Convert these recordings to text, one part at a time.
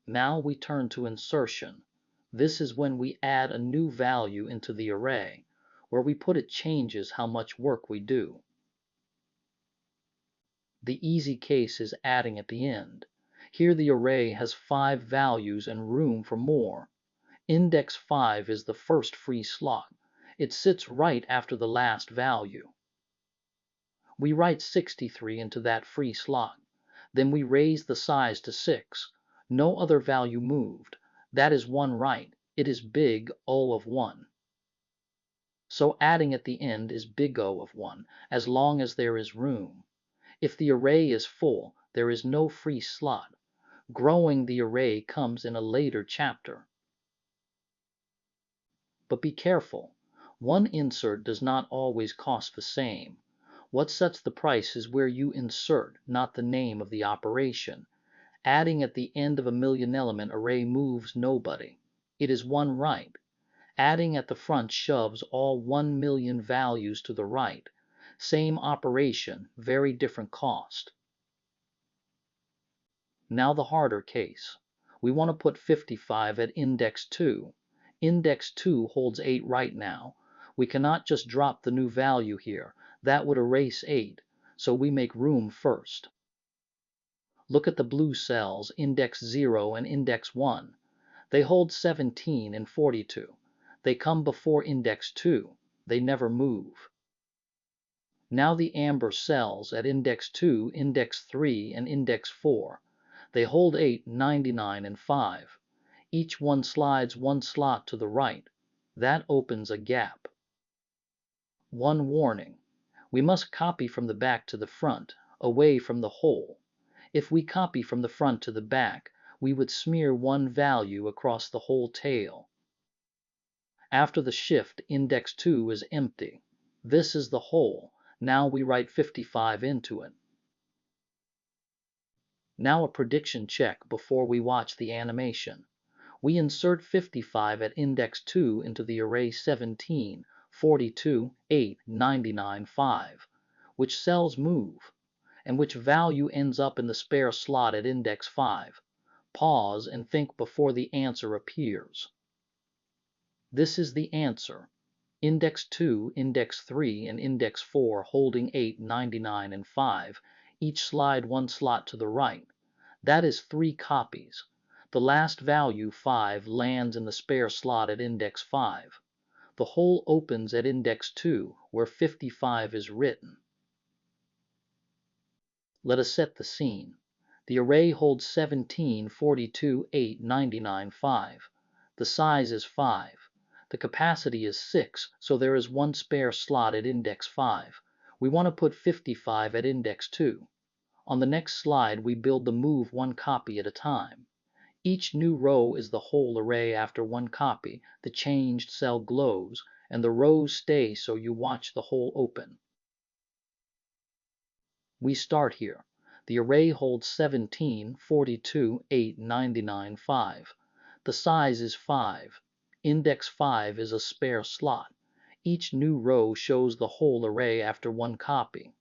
Now we turn to insertion. This is when we add a new value into the array. Where we put it changes how much work we do. The easy case is adding at the end. Here the array has 5 values and room for more. Index 5 is the first free slot. It sits right after the last value. We write 63 into that free slot. Then we raise the size to 6. No other value moved. That is 1 right. It is big O of 1. So adding at the end is big O of 1, as long as there is room. If the array is full, there is no free slot. Growing the array comes in a later chapter. But be careful. One insert does not always cost the same. What sets the price is where you insert, not the name of the operation. Adding at the end of a million element array moves nobody. It is 1 right. Adding at the front shoves all 1 million values to the right. Same operation, very different cost. Now the harder case. We want to put 55 at index 2. Index 2 holds 8 right now. We cannot just drop the new value here. That would erase 8, so we make room first. Look at the blue cells, index 0 and index 1. They hold 17 and 42. They come before index 2. They never move. Now the amber cells at index 2, index 3, and index 4. They hold 8, 99, and 5. Each one slides 1 slot to the right. That opens a gap. One warning. We must copy from the back to the front, away from the hole. If we copy from the front to the back, we would smear 1 value across the whole tail. After the shift, index 2 is empty. This is the hole. Now we write 55 into it. Now a prediction check before we watch the animation. We insert 55 at index 2 into the array 17, 42, 8, 99, 5. Which cells move? And which value ends up in the spare slot at index 5? Pause and think before the answer appears. This is the answer. Index 2, Index 3, and Index 4 holding 8, 99, and 5, each slide 1 slot to the right. That is 3 copies. The last value, 5, lands in the spare slot at Index 5. The hole opens at Index 2, where 55 is written. Let us set the scene. The array holds 17, 42, 8, 99, 5. The size is 5. The capacity is 6, so there is 1 spare slot at index 5. We want to put 55 at index 2. On the next slide, we build the move 1 copy at a time. Each new row is the whole array after 1 copy. The changed cell glows, and the rows stay so you watch the hole open. We start here. The array holds 17, 42, 8, 99, 5. The size is 5. Index 5 is a spare slot. Each new row shows the whole array after 1 copy.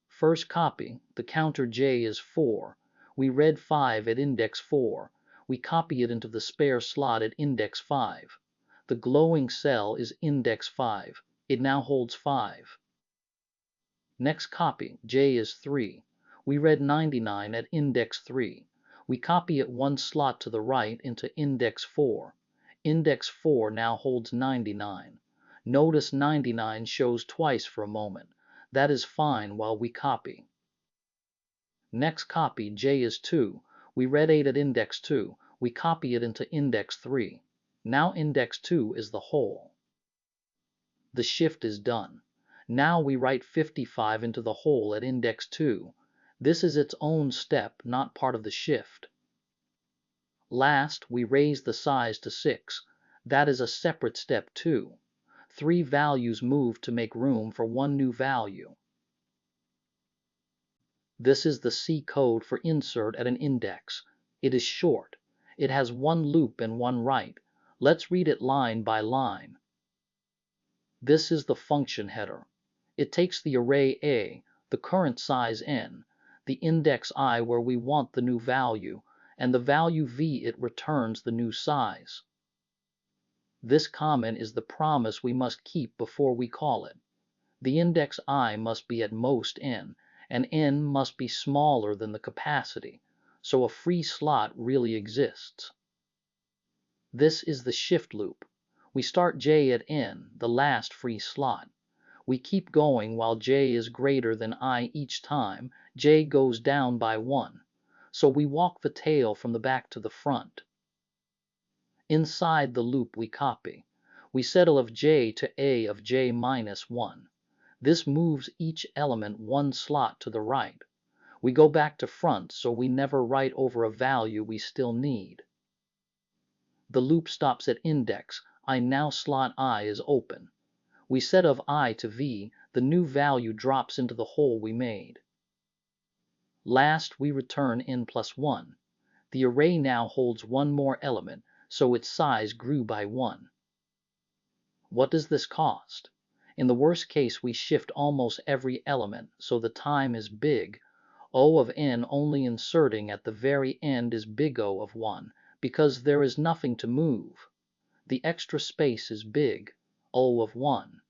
First copy, the counter J is 4. We read 5 at index 4. We copy it into the spare slot at index 5. The glowing cell is index 5. It now holds 5. Next copy, J is 3. We read 99 at index 3. We copy it 1 slot to the right into index 4. Index 4 now holds 99. Notice 99 shows twice for a moment. That is fine while we copy. Next copy, J is 2. We read 8 at index 2. We copy it into index 3. Now index 2 is the whole. The shift is done. Now we write 55 into the hole at index 2. This is its own step, not part of the shift. Last, we raise the size to 6. That is a separate step too. 3 values move to make room for 1 new value. This is the C code for insert at an index. It is short. It has 1 loop and 1 write. Let's read it line by line. This is the function header. It takes the array A, the current size n, the index I where we want the new value, and the value v it returns the new size. This comment is the promise we must keep before we call it. The index I must be at most n, and n must be smaller than the capacity, so a free slot really exists. This is the shift loop. We start j at n, the last free slot. We keep going while j is greater than I each time j goes down by 1, so we walk the tail from the back to the front. Inside the loop we copy. We settle of j to a of j minus 1. This moves each element one slot to the right. We go back to front so we never write over a value we still need. The loop stops at index I. Now slot I is open. We set of I to v, the new value drops into the hole we made. Last, we return n plus 1. The array now holds one more element, so its size grew by 1. What does this cost? In the worst case, we shift almost every element, so the time is big. O of n only inserting at the very end is big O of 1, because there is nothing to move. The extra space is big, O of 1.